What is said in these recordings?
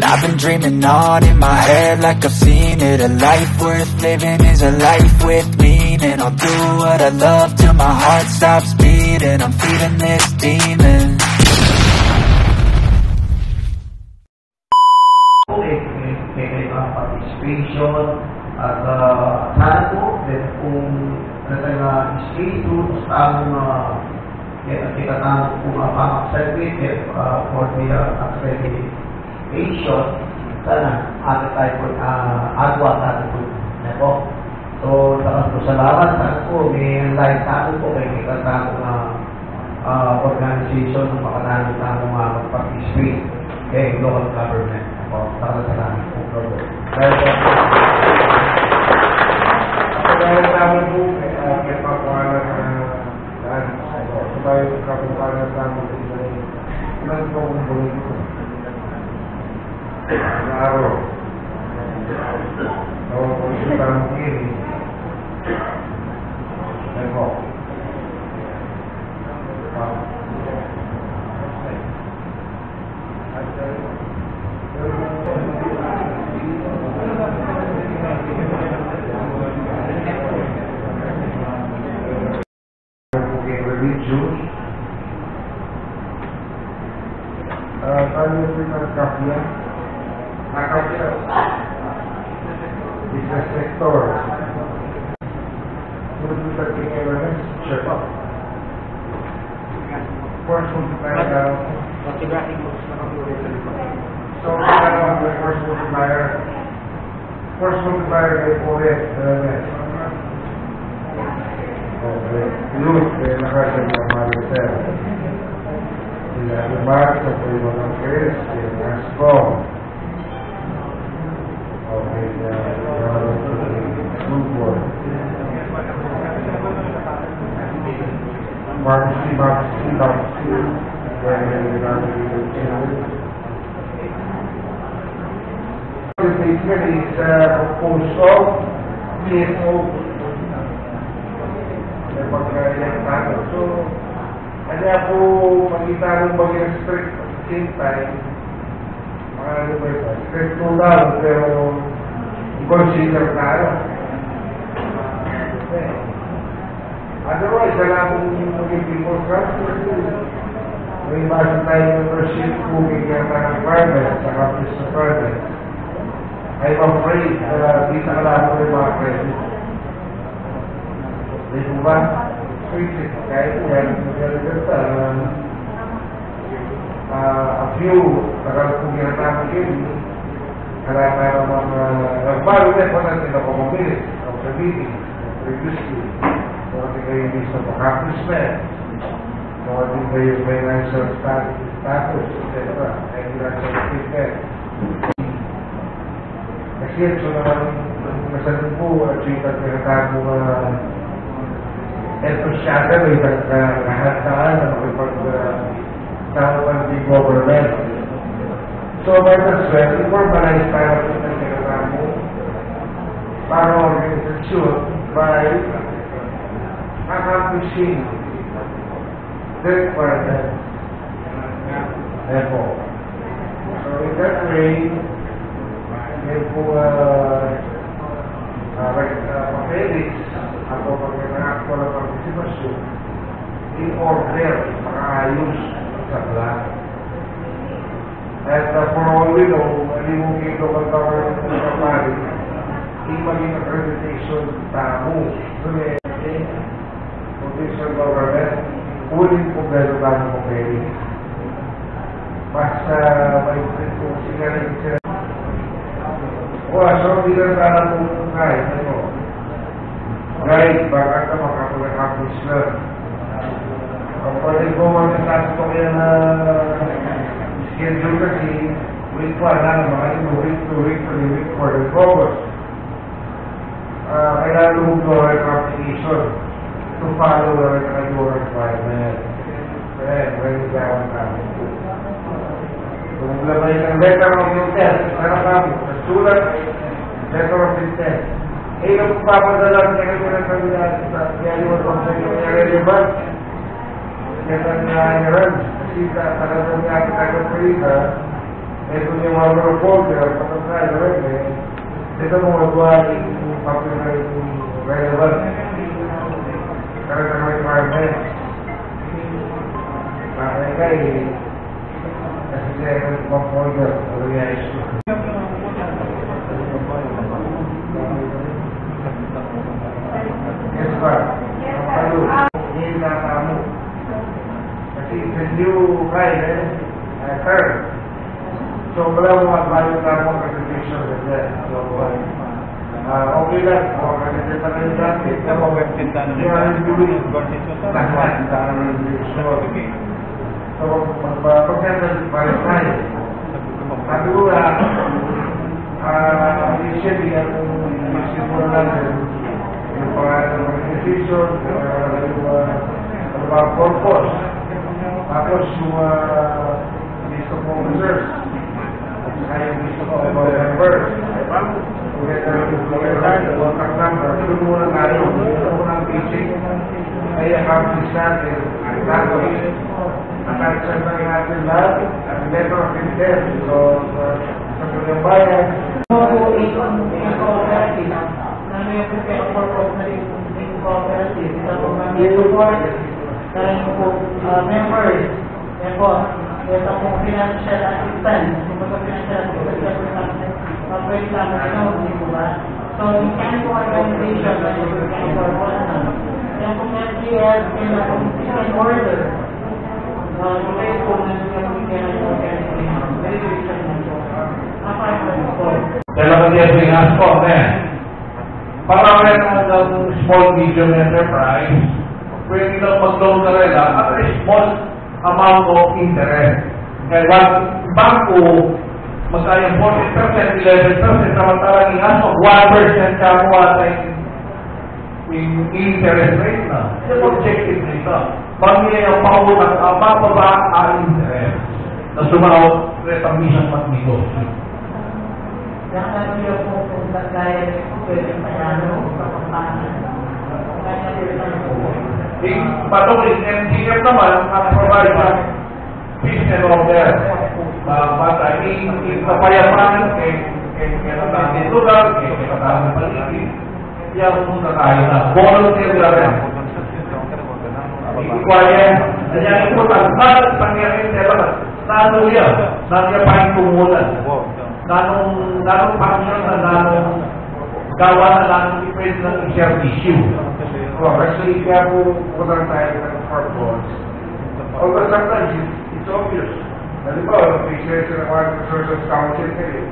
I've been dreaming on in my head like I've seen it. A life worth living is a life with meaning. I'll do what I love till my heart stops beating. I'm feeding this demon. May participation at sana po kung espiritu ang kita tahu pang-accelerate for the accreditation sana ada tayo po agwa natin po na po. So salamat sana po may live tayo po may kita tayo organization ng makanalang tayo mag-participate kay local government po. Salamat po bro. Dahil namin po may papawalan na daan sabay kapapalan namin sa ilan po kung buhay ko na araw o kung siya parang kini ay po tayo pinagkapya nakapya business sector sulit kita tinggalan siapa force multiplier so force multiplier ay poet youth nakasya ng Maricel sila Mark sa Pulibang Chris, sila Ascom. Okay, school board. Mark C. Basically, it's composed of CSO. So, kaya po magkita ng mag-restrict at the same time, restrict po lang, pero consider tayo. Otherwise, wala pong maging people trust. May basa tayo membership po kaya ng partners, saka sa partners. I'm afraid na di sa kalaman ng mga credit. Di po ba? Kahit yan, a few kung ginatama yun, kailangan mga nagbalunet pa natin na pamamilis of the meeting previously. So, ating kayo yung list of accomplishment. So, ating kayo yung financial status, etc. And financial statement. Kasi yan, so naman, masanin po, achieve at ginatama entusiasm may nagkahantaan na makipag-tawapan ng government. So, by the sweat, informalize tayo sa kinagana mo para organization by accomplishing the requirement. Therefore, so in that way, may po papelis ako pag-nakakwa ng participasyon in order makaayos sa plan. At for all we know, malimugin ito magkakaroon ng kapari, hindi maging accreditation tamo. So, provincial government, ulit po gano'n ba ng papelis. Basta may ito sila rin sila. So, hindi na tayo po kahit ano. Right, bakit ka makapag-accomplish na? Pwede ko magsasabi ko kaya na schedule kasi week 1 na naman, week 2, week 3, week 4, week August. Kailangan lumugdo ang application to follow the requirement. Kaya, pwede gawin namin. Kung labay ng letter of intent, sarap kami, sulat, letter of intent. Eh, kung papadala ka ng kandidato sa dialog ng relevant, kaya nga kasi talagang nga taga-prita, ito yung mga folder, patapos na ito mo magawa yung popular relevant. Karena may requirement. Mereka kasi saya akan folder organisasi. Yes, Pak. Lalu ini kamu. Kasi video kayak third. So kalau mau balik kamu presentation saja. Okay lang. Kasi talagang dati. Kita mau bercinta Yang dulu Tahan. So, magpa-present balik tayo. Kedua, initially ang inisipon natin yung organization, yung purpose, tapos yung list of officers, at saka yung list of members. Contact number, ito muna tayo. Ito muna ang basic. Kaya accomplish natin, tapos nakakasal na natin lahat at letter of intent. So, sa kanyang bayan. Members, yan po, ito po financial assistance, financial assistance, pwede lamang di po ba? So, yung kind of organization, yung kind of organization, yan po MGS, yan po in order. Yung kayo po na yung kind of organization, very recent na po. Dalawa niya sinas po, para meron ng small medium enterprise, pwede lang mag-loan na rin at a small amount of interest. Kaya wag bangko, magkayang 40%, 11%, samantalang inaso, 1% ka mo atay yung interest rate na. Yung objective nito. Pag niya yung pautang, mapaba ang interest na sumawag retambisan mag-negosyo. Jangan dia pun gaya pwede panalo kapampanan. Kaya dia Patuloy, MTF naman ang provide ng business order. Bata, kapayapaan kay natin lugar, kay natin paligid. Yan kung tayo na. Volunteer na rin. Ikuwayan. Yan yung putan. Bakit pangyarin nila? Nano yan. Nano pa yung tumulan. Nanong pangyarin na nanong gawa na nanong depend ng share issue. Actually, kaya po putan tayo ng purpose. Although sometimes it's obvious. Halimbawa, may share sa National Resources Council kayo.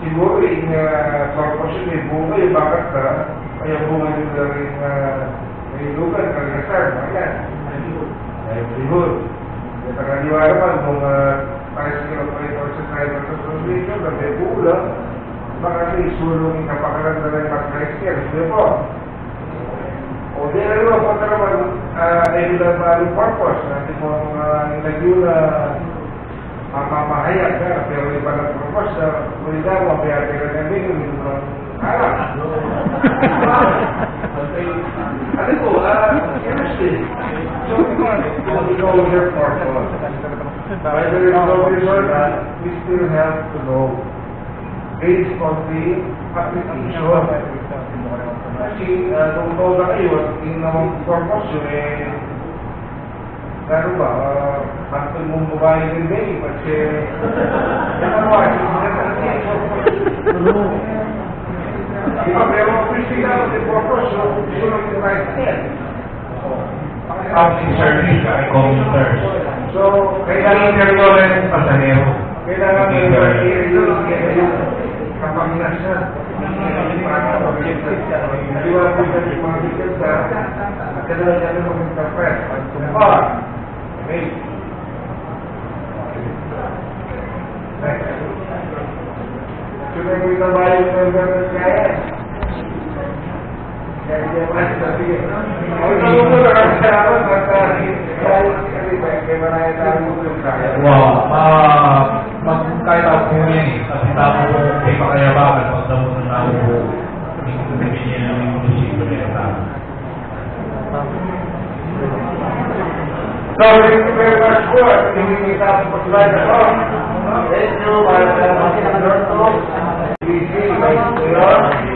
Siguro yung purpose yun, may bunga yung bakit na may bunga yun na rin may lugar, kaligasar, mga yan. Livelihood. At nakaliwa naman, kung tayo sa operator sa Tribal Association, na may bunga, baka may sulong kapakalan na rin mag-rescue. Hindi po. O di na rin po naman, ay bilang maling purpose, natin mong nilagyo na mamahayag na, pero iba ng purpose na muli na mo, kaya tira-tira yung harap. Ano po, seriously, so we know your purpose. By the resolution that we still have to know based on the application. Kasi kung tao na kayo, yung namang purpose yun gano'n ba, bakit mong babae din din, kasi ano ba, pero Christy na yung purpose, so lang yung right step. Housing service ay commuters. So, kailangan Interior rin pasahero. kailangan yung kapanginasan. Diwa po sa mga details na kailangan natin mag-interpret. Okay. Next. Sunod mo ito ba yung member kaya? Kaya hindi naman sige. Ay, ito mo na kasi naman kaya marami tayo mo yung kaya. Wow, kahit ako po yan kasi tamo ko may makayabakan pag damo ng tao ko hindi bibigyan ng munisipyo na yung tao. So, thank you very much po. Hindi kita po slide ako. Thank you. Para sa mga busy.